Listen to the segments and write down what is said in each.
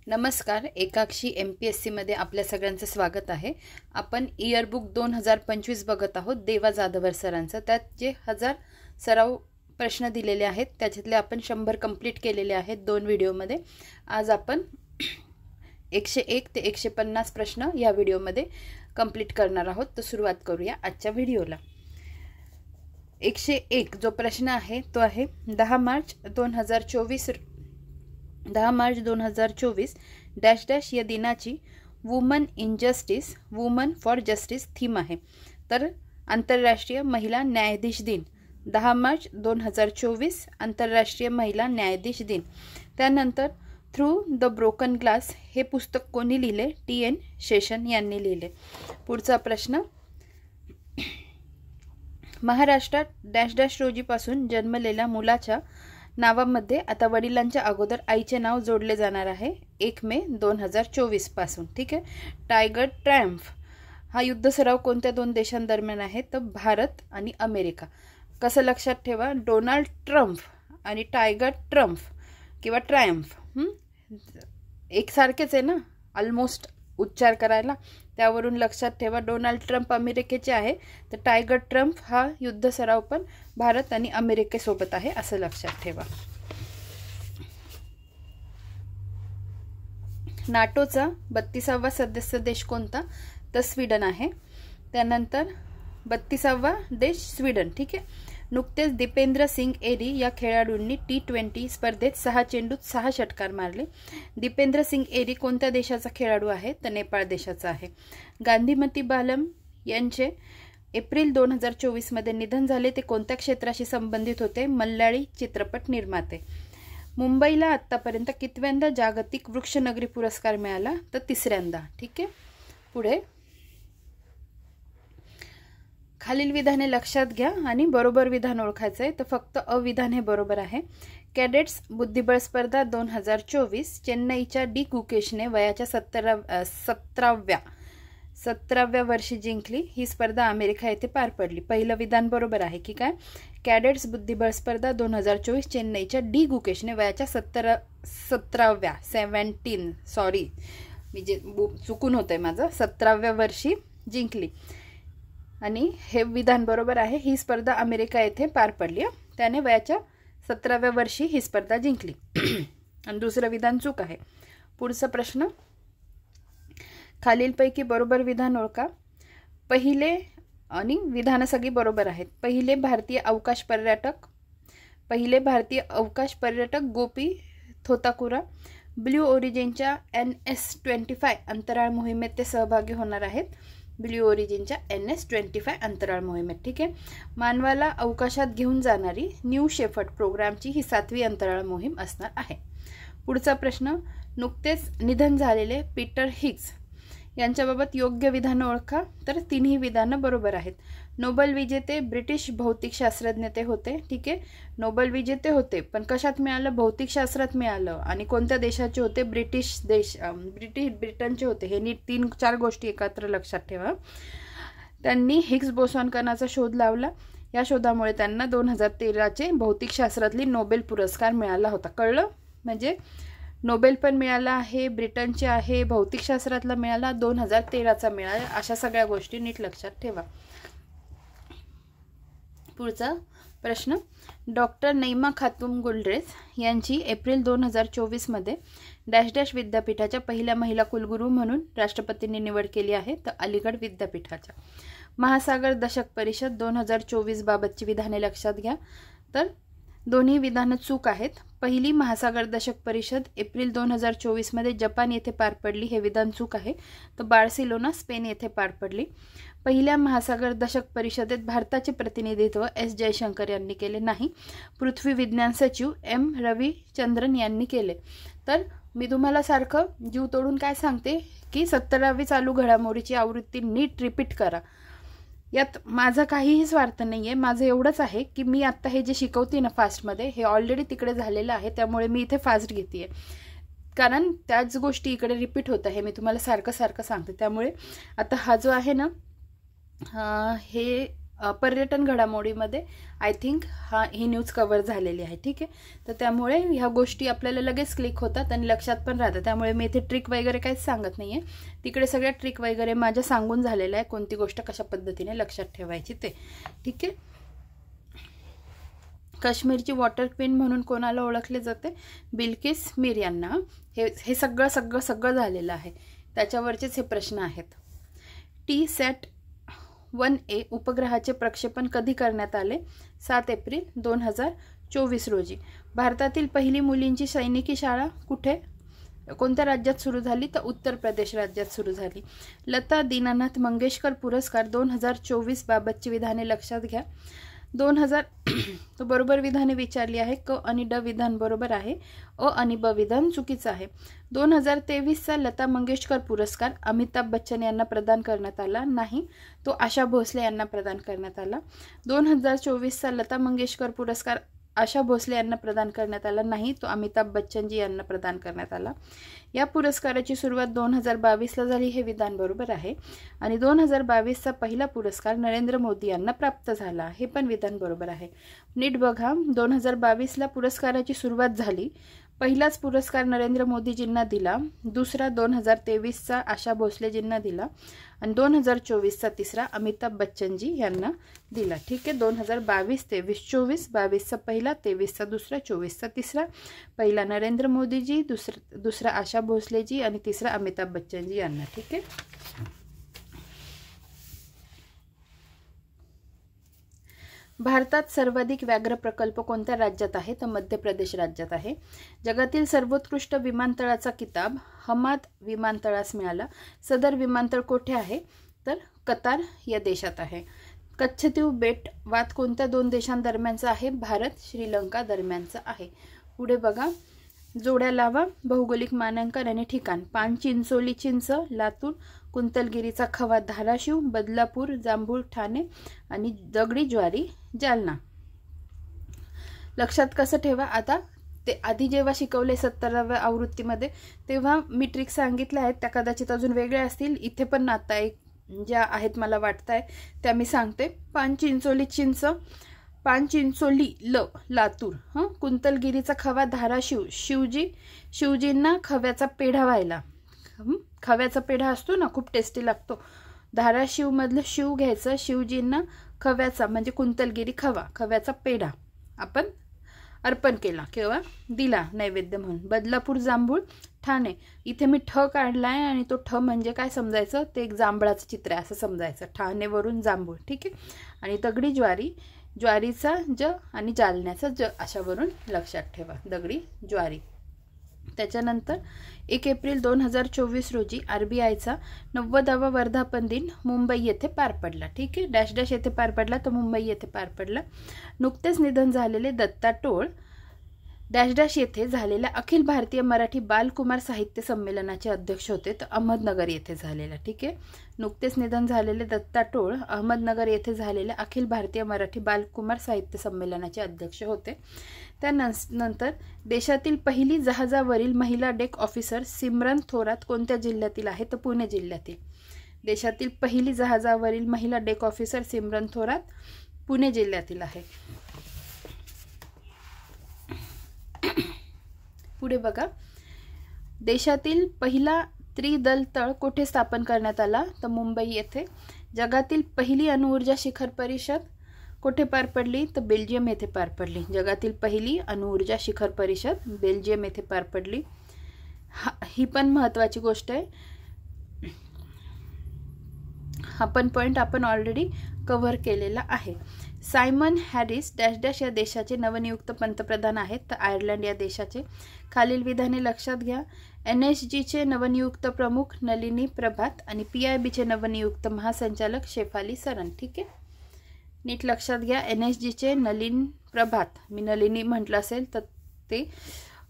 नमस्कार, एकाक्षी MPSC मध्ये आपल्या सगळ्यांचं स्वागत आहे। आपण इयरबुक 2025 बघत आहोत देवा जाधवर सरांचं। त्यात जे 1000 सराव प्रश्न दिलेले आहेत त्याच्यातले आपण 100 कंप्लीट केलेले आहेत दोन व्हिडिओमध्ये। आज आपण 101 ते 150 प्रश्न या व्हिडिओमध्ये कंप्लीट करणार आहोत। तर सुरुवात करूया आजच्या व्हिडिओला। 101 जो प्रश्न आहे तो आहे 10 मार्च 2024 डॅश डॅश या दिनाची woman in justice woman for justice theme आहे। तर आंतरराष्ट्रीय महिला न्यायाधीश दिन 10 मार्च 2024 आंतरराष्ट्रीय महिला न्यायाधीश दिन। त्यानंतर थ्रू द ब्रोकन ग्लास हे पुस्तक कोणी लिहिले? TN शेषन यांनी लिहिले। पुढचा प्रश्न, महाराष्ट्रात डॅश डॅश रोजीपासून जन्मलेल्या मुलाच्या नावामध्ये आता वडिलांच्या अगोदर आईचे नाव जोडले जाणार आहे 1 मे 2024 पासून। ठीक आहे। टायगर ट्रायम्फ हा युद्ध सराव कोणत्या दोन देशांदरम्यान आहे? तर भारत आणि अमेरिका। कसं लक्षात ठेवा, डोनाल्ड ट्रम्प आणि टायगर ट्रम्प किंवा ट्रायम्फ एकसारखेच आहे ना ऑलमोस्ट उच्चार करायला, त्यावरून लक्षात ठेवा डोनाल्ड ट्रम्प अमेरिकेचे आहे तर टायगर ट्रम्प हा युद्ध सराव पण भारत आणि अमेरिकेसोबत आहे असं लक्षात ठेवा। नाटोचा 32वा सदस्य देश कोणता? तर स्वीडन आहे। त्यानंतर 32वा देश स्वीडन। ठीक आहे। नुकतेच दीपेंद्र सिंग एरी या खेळाडूंनी T20 स्पर्धेत 6 चेंडूत 6 षटकार मारले। दीपेंद्र सिंग एरी कोणत्या देशाचा खेळाडू आहे? तर नेपाळ देशाचा आहे। गांधीमती बालम यांचे एप्रिल 2024 मध्ये निधन झाले, ते कोणत्या क्षेत्राशी संबंधित होते? मल्याळी चित्रपट निर्माते। मुंबईला आतापर्यंत कितव्यांदा जागतिक वृक्षनगरी पुरस्कार मिळाला? तर 3ऱ्यांदा। ठीक आहे। पुढे खालील विधाने लक्षात घ्या आणि बरोबर विधान ओळखायचं आहे। तर फक्त अविधान हे बरोबर आहे। कॅडेट्स बुद्धिबळ स्पर्धा 2024 चेन्नईच्या डी गुकेशने वयाच्या 17व्या वर्षी जिंकली। ही स्पर्धा अमेरिका येथे पार पडली। पहिलं विधान बरोबर आहे की काय? कॅडेट्स बुद्धिबळ स्पर्धा 2024 चेन्नईच्या डी गुकेशने वयाच्या 17व्या वर्षी जिंकली आणि हे विधान बरोबर आहे। ही स्पर्धा अमेरिका येथे पार पडली। त्याने वयाच्या 17व्या वर्षी ही स्पर्धा जिंकली आणि दुसरं विधान चूक आहे। पुढचा प्रश्न, खालीलपैकी बरोबर विधान ओळखा। पहिले आणि विधान सगळी बरोबर आहेत। पहिले भारतीय अवकाश पर्यटक गोपी थोताकुरा ब्ल्यू ओरिजिनच्या NS-25 अंतराळ मोहिमेत ते सहभागी होणार आहेत। ब्ल्यू ओरिजिनच्या NS-25 अंतराळ मोहिमेत। ठीक आहे। मानवाला अवकाशात घेऊन जाणारी न्यू शेफर्ड प्रोग्रामची ही 7वी अंतराळ मोहीम असणार आहे। पुढचा प्रश्न, नुकतेच निधन झालेले पीटर हिग्स यांच्याबाबत योग्य विधान ओळखा। तर तिन्ही विधानं बरोबर आहेत। नोबेल विजेते ब्रिटिश भौतिकशास्त्रज्ञ ते होते। ठीक आहे। नोबेल विजेते होते पण कशात मिळालं? भौतिकशास्त्रात मिळालं। आणि कोणत्या देशाचे होते? ब्रिटनचे होते। हे नीट 3-4 गोष्टी एकत्र लक्षात ठेवा। त्यांनी हिग्स बोसॉन कणाचा शोध लावला। या शोधामुळे त्यांना 2013चे भौतिकशास्त्रातली नोबेल पुरस्कार मिळाला होता। कळलं? म्हणजे नोबेल पण मिळाला आहे, ब्रिटनचे आहे, भौतिकशास्त्रातला मिळाला, 2013चा मिळाला। अशा सगळ्या गोष्टी नीट लक्षात ठेवा। पुढचा प्रश्न, डॉक्टर नईमा खातून गुलरेज यांची एप्रिल 2024 मध्ये डॅश डॅश विद्यापीठाच्या पहिल्या महिला कुलगुरू म्हणून राष्ट्रपतींनी निवड केली आहे। तर अलीगढ विद्यापीठाच्या। महासागर दशक परिषद 2024 बाबतची विधाने लक्षात घ्या। तर दोन्ही विधानं चूक आहेत। पहिली महासागर दशक परिषद एप्रिल 2024 मध्ये जपान येथे पार पडली, हे विधान चूक आहे। तर बार्सिलोना स्पेन येथे पार पडली। पहिल्या महासागर दशक परिषदेत भारताचे प्रतिनिधित्व S जयशंकर यांनी केले नाही, पृथ्वी विज्ञान सचिव M रविचंद्रन यांनी केले। तर मी तुम्हाला सारखं जीव तोडून काय सांगते की 17वी चालू घडामोडीची आवृत्ती नीट रिपीट करा। यात माझा काहीही स्वार्थ नाहीये। माझं एवढंच आहे की मी आता हे जे शिकवते ना फास्टमध्ये, हे ऑलरेडी तिकडे झालेलं आहे, त्यामुळे मी इथे फास्ट घेतेय कारण त्याच गोष्टी इकडे रिपीट होत आहे। मी तुम्हाला सारखं सांगते, त्यामुळे आता हा जो आहे ना हे पर्यटन घडामोडीमध्ये आय थिंक ही न्यूज कव्हर झालेली आहे. ठीक आहे, तर त्यामुळे ह्या गोष्टी आपल्याला लगेच क्लिक होतात आणि लक्षात पण राहतात. त्यामुळे मी इथे ट्रिक वगैरे काहीच सांगत नाही आहे. तिकडे सगळ्या ट्रिक वगैरे माझ्या सांगून झालेल्या आहे, कोणती गोष्ट कशा पद्धतीने लक्षात ठेवायची ते. ठीक आहे. काश्मीरची वॉटर क्वीन म्हणून कोणाला ओळखले जाते? बिल्किस मीर यांना. हे सगळं झालेलं आहे, त्याच्यावरचेच हे प्रश्न आहेत. TSAT-1A उपग्रहाचे प्रक्षेपण कधी करण्यात आले? 7 एप्रिल 2024 रोजी. भारतातील पहिली मुलींची सैनिकी शाळा कुठे, कोणत्या राज्यात सुरू झाली? तर उत्तर प्रदेश राज्यात सुरू झाली. लता दीनानाथ मंगेशकर पुरस्कार 2024 बाबतची विधाने लक्षात घ्या. 2000 तो बरोबर विधाने विचारली आहे. क आणि ड विधान बरोबर आहे, अ आणि ब विधान चुकीचं आहे. 2023चा लता मंगेशकर पुरस्कार अमिताभ बच्चन यांना प्रदान करण्यात आला नाही, तो आशा भोसले यांना प्रदान करण्यात आला. 2024चा लता मंगेशकर पुरस्कार आशा भोसले यांना प्रदान करण्यात आला नाही, तो अमिताभ बच्चनजी यांना प्रदान करण्यात आला. या पुरस्काराची सुरुवात 2022ला झाली, हे विधान बरोबर आहे. आणि 2022चा पहिला पुरस्कार नरेंद्र मोदी यांना प्राप्त झाला, हे पण विधान बरोबर आहे. नीट बघा, 2022ला पुरस्काराची सुरुवात झाली, पहिलाच पुरस्कार नरेंद्र मोदीजींना दिला, दुसरा 2023चा आशा भोसलेजींना दिला आणि 2024चा तिसरा अमिताभ बच्चनजी यांना दिला. ठीक आहे, 2022, 23, 24, 22चा पहिला, 23चा दुसरा, 24चा तिसरा. पहिला नरेंद्र मोदीजी, दुसरा आशा भोसलेजी आणि तिसरा अमिताभ बच्चनजी यांना. ठीक आहे. भारतात सर्वाधिक व्याघ्र प्रकल्प कोणत्या राज्यात आहे? तर मध्य प्रदेश राज्यात आहे. जगातील सर्वोत्कृष्ट विमानतळाचा किताब हमाद विमानतळास मिळाला. सदर विमानतळ कोठे आहे? तर कतार या देशात आहे. कच्छतीव बेट वाद कोणत्या दोन देशांदरम्यानचा आहे? भारत श्रीलंका दरम्यानचा आहे. पुढे बघा, जोड्या लावा. भौगोलिक मानांकन आणि ठिकाण. पानचिंचोली चिंच, लातूर. कुंतलगिरीचा खवा धाराशिव, बदलापूर, जांभूळ ठाणे आणि दगडी ज्वारी जालना. लक्षात कसं ठेवा, आता ते आधी जेव्हा शिकवले 70व्या आवृत्तीमध्ये तेव्हा मी ट्रिक सांगितल्या आहेत, त्या कदाचित अजून वेगळ्या असतील. इथे पण आता एक ज्या आहेत मला वाटत आहे त्या मी सांगते. पानचिंचोली चिंच, पानचिंचोली लातूर. कुंतलगिरीचा खवा धाराशिव, शिवजींना खव्याचा पेढा व्हायला. खव्याचा पेढा असतो ना, खूप टेस्टी लागतो. धाराशिव मधलं शिव घ्यायचं, शिवजींना खव्याचा म्हणजे कुंतलगिरी खवा, खव्याचा पेढा आपण अर्पण केला किंवा दिला नैवेद्य म्हणून. बदलापूर, जांभूळ, ठाणे. इथे मी ठ काढलाय आणि तो ठ म्हणजे काय समजायचं, ते एक जांभळाचं चित्र आहे असं समजायचं. ठाणेवरून जांभूळ. ठीक आहे. आणि दगडी ज्वारी, ज्वारीचा ज आणि जालन्याचा ज अशावरून लक्षात ठेवा, दगडी ज्वारी. त्याच्यानंतर 1 एप्रिल 2024 रोजी RBIचा 90वा वर्धापन दिन मुंबई येथे पार पडला. ठीक आहे. डॅश डॅश येथे पार पडला, तर मुंबई येथे पार पडला. नुकतेच निधन झालेले दत्ता टोळ डॅश डॅश येथे झालेल्या अखिल भारतीय मराठी बालकुमार साहित्य संमेलनाचे अध्यक्ष होते, तर अहमदनगर येथे झालेला. ठीक आहे. नुकतेच निधन झालेले दत्ता टोळ अहमदनगर येथे झालेल्या अखिल भारतीय मराठी बालकुमार साहित्य संमेलनाचे अध्यक्ष होते. त्यानंतर देशातील पहिली जहाजावरील महिला डेक ऑफिसर सिमरन थोरात कोणत्या जिल्ह्यातील आहे? तर पुणे जिल्ह्यातील. देशातील पहिली जहाजावरील महिला डेक ऑफिसर सिमरन थोरात पुणे जिल्ह्यातील आहे. पुढे बघा, देशातील पहिला त्रिदल तळ कोठे स्थापन करण्यात आला? तर मुंबई येथे. जगातील पहिली अणुऊर्जा शिखर परिषद कोठे पार पडली? तर बेल्जियम येथे पार पडली. जगातील पहिली अणुऊर्जा शिखर परिषद बेल्जियम येथे पार पडली. ही पण महत्त्वाची गोष्ट आहे. हा पण पॉइंट आपण ऑलरेडी कव्हर केलेला आहे. सायमन हॅरिस डॅश डॅश या देशाचे नवनियुक्त पंतप्रधान आहेत, तर आयर्लंड या देशाचे. खालील विधाने लक्षात घ्या. NSGचे नवनियुक्त प्रमुख नलिनी प्रभात आणि PIBचे नवनियुक्त महासंचालक शेफाली सरन. ठीक आहे. नीट लक्षात घ्या. NSGचे नलिन प्रभात, मी नलिनी म्हटलं असेल तर ते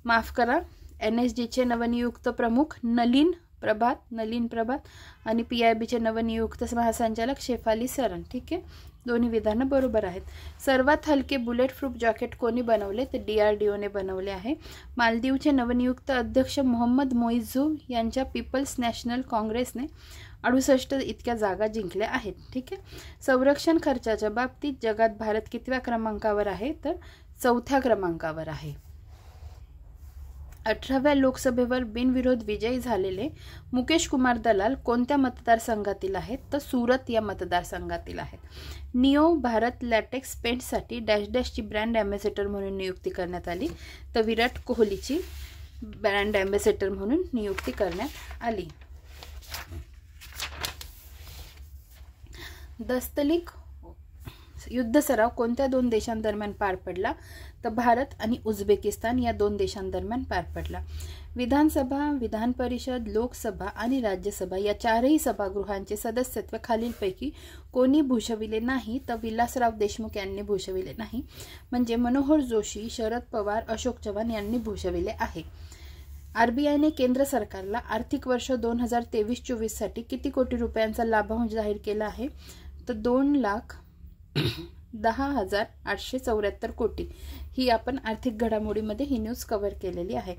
माफ करा. NSGचे नवनियुक्त प्रमुख नलिन प्रभात आणि PIBचे नवनियुक्त महासंचालक शेफाली सरन. ठीक आहे. दोन्ही विधानं बरोबर आहेत. सर्वात हलके बुलेट प्रूफ जॅकेट कोणी बनवले? तर DRDOने बनवले आहे. मालदीवचे नवनियुक्त अध्यक्ष मोहम्मद मोइझू यांच्या पीपल्स नॅशनल काँग्रेसने 68 इतक्या जागा जिंकल्या आहेत. ठीक आहे. संरक्षण खर्चाच्या बाबतीत जगात भारत कितव्या क्रमांकावर आहे? तर 4थ्या क्रमांकावर आहे. 18व्या लोकसभेवर बिनविरोध विजयी झालेले मुकेश कुमार दलाल कोणत्या मतदारसंघातील आहेत? तर सुरत या मतदारसंघातील आहेत. निओ भारत लॅटेक्स पेंटसाठी डॅश डॅशची ब्रँड ॲम्बॅसेडर म्हणून नियुक्ती करण्यात आली. तर विराट कोहलीची ब्रँड ॲम्बॅसेडर म्हणून नियुक्ती करण्यात आली. दस्तलिक युद्ध सराव कोणत्या दोन देशांदरम्यान पार पडला? तर भारत आणि उझबेकिस्तान या दोन देशांदरम्यान पार पडला. विधानसभा, विधान परिषद, लोकसभा आणि राज्यसभा या चारही सभागृहांचे सदस्यत्व खालीलपैकी कोणी भूषविले नाही? तर विलासराव देशमुख यांनी भूषविले नाही. म्हणजे मनोहर जोशी, शरद पवार, अशोक चव्हाण यांनी भूषविले आहे. RBIने केंद्र सरकारला आर्थिक वर्ष 2023-24 साठी किती कोटी रुपयांचा लाभांश जाहीर केला आहे? तर 2,10,874 कोटी. ही आपण आर्थिक घडामोडीमध्ये ही न्यूज कव्हर केलेली आहे.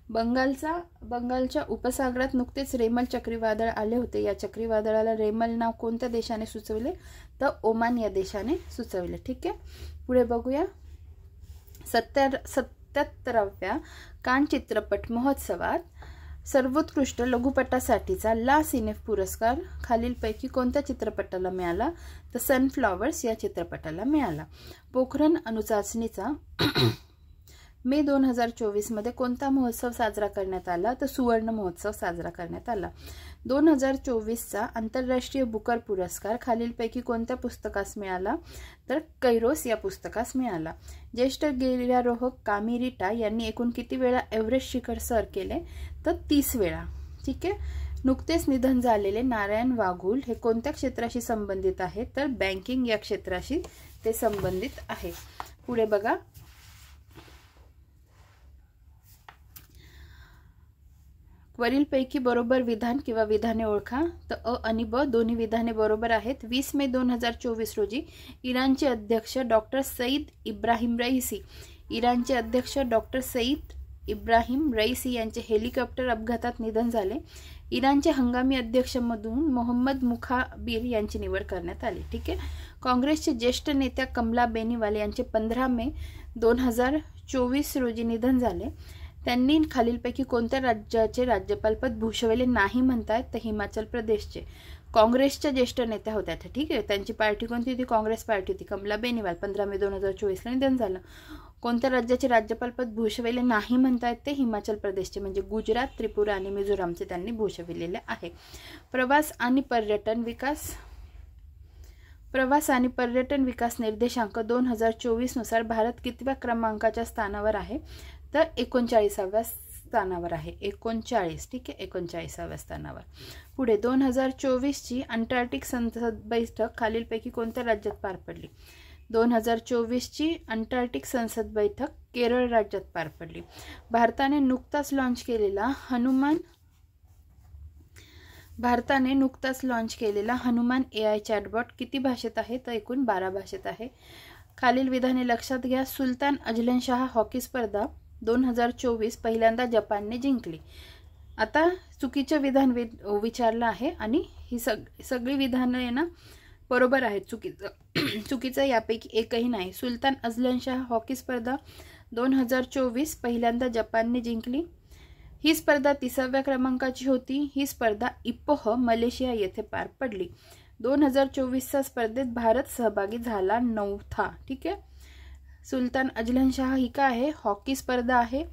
बंगालच्या उपसागरात नुकतेच रेमल चक्रीवादळ आले होते. या चक्रीवादळाला रेमल नाव कोणत्या देशाने सुचवले? तर ओमान या देशाने सुचवले. ठीक आहे. पुढे बघूया. 77व्या कान चित्रपट महोत्सवात सर्वोत्कृष्ट लघुपटासाठीचा ला सिने पुरस्कार खालीलपैकी कोणत्या चित्रपटाला मिळाला? तर सनफ्लॉवर्स या चित्रपटाला मिळाला. पोखरण अणुचाचणीचा मे 2024 मध्ये कोणता महोत्सव साजरा करण्यात आला? तर सुवर्ण महोत्सव साजरा करण्यात आला. 2024चा आंतरराष्ट्रीय बुकर पुरस्कार खालीलपैकी कोणत्या पुस्तकास मिळाला? तर कैरोस या पुस्तकास मिळाला. ज्येष्ठ गिर्यारोहक कामी रिटा यांनी एकूण किती वेळा एव्हरेस्ट शिखर सर केले? तर 30 वेळा. ठीक आहे. नुकतेच निधन झालेले नारायण वाघुल हे कोणत्या क्षेत्राशी संबंधित आहेत? तर बँकिंग या क्षेत्राशी ते संबंधित आहे. पुढे बघा. वरीलपैकी बरोबर विधान किंवा विधाने ओळखा. तर अ आणि ब दोन्ही विधाने बरोबर आहेत. 20 मे 2024 रोजी इराणचे अध्यक्ष डॉक्टर सईद इब्राहिम रईसी यांचे हेलिकॉप्टर अपघातात निधन झाले. इराणचे हंगामी अध्यक्ष म्हणून मोहम्मद मुखाबिर यांची निवड करण्यात आली. ठीक आहे. काँग्रेसचे ज्येष्ठ नेत्या कमला बेनीवाल यांचे 15 मे 2024 रोजी निधन झाले. त्यांनी खालीलपैकी कोणत्या राज्याचे राज्यपालपद भूषवले नाही म्हणतायत? तर हिमाचल प्रदेशचे. काँग्रेसच्या ज्येष्ठ नेत्या होत्या. ठीक आहे. त्यांची पार्टी कोणती होती? काँग्रेस पार्टी होती. कमला बेनीवाल 15 मे 2024 ला निधन झालं. कोणत्या राज्याचे राज्यपालपद भूषविले नाही म्हणतायत? ते हिमाचल प्रदेशचे. म्हणजे गुजरात, त्रिपुरा आणि मिझोरामचे त्यांनी भूषविलेले आहे. प्रवास आणि पर्यटन विकास निर्देशांक 2024 नुसार भारत कितव्या क्रमांकाच्या स्थानावर आहे? तर 39व्या स्थानावर आहे. 39. ठीक आहे. 39व्या स्थानावर. पुढे 2024ची अंटार्क्टिक संसद बैठक खालीलपैकी कोणत्या राज्यात पार पडली? 2024ची अंटार्क्टिक संसद बैठक केरळ राज्यात पार पडली. भारताने नुकताच लॉन्च केलेला हनुमान AI चॅटबॉट किती भाषेत आहे? तर एकूण 12 भाषेत आहे. खालील विधाने लक्षात घ्या. सुलतान अझलन हॉकी स्पर्धा 2024 पहिल्यांदा जपानने जिंकली. आता चुकीचे विधान विचारलं आहे आणि ही सगळी विधानं आहे ना बरोबर आहेत. चुकीचं यापैकी एकही नाही. सुलतान अझलन हॉकी स्पर्धा 2024 पहिल्यांदा जपानने जिंकली. ही स्पर्धा 30व्या क्रमांकाची होती. ही स्पर्धा इपोह मलेशिया येथे पार पडली. 2024च्या स्पर्धेत भारत सहभागी झाला नव्हता. ठीक आहे. सुलतान अझलन ही काय आहे? हॉकी स्पर्धा आहे.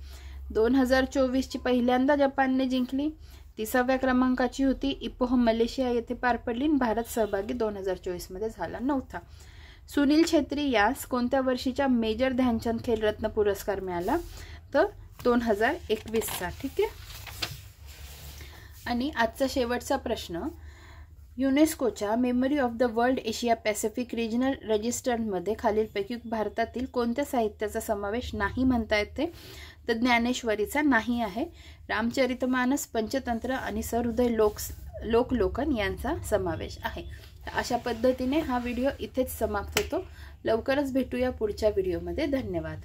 2024ची पहिल्यांदा जपानने जिंकली. 30व्या क्रमांकाची होती. इपोह मलेशिया येथे पार पडली. भारत सहभागी 2024 मध्ये झाला नव्हता. सुनील छेत्री यास कोणत्या वर्षीच्या मेजर ध्यानचंद खेलरत्न पुरस्कार मिळाला? तर 2021चा. ठीक आहे. आणि आजचा शेवटचा प्रश्न. युनेस्कोच्या memory of the world Asia Pacific regional रजिस्टरमध्ये खालीलपैकी भारतातील कोणत्या साहित्याचा समावेश नाही म्हणता येते? तर ज्ञानेश्वरीचा नाही आहे. रामचरितमानस, पंचतंत्र आणि सहृदय लोकलोकन यांचा समावेश आहे। अशा पद्धतीने हा व्हिडिओ इथेच समाप्त होतो। लवकरच भेटूया पुढच्या व्हिडिओमध्ये। धन्यवाद।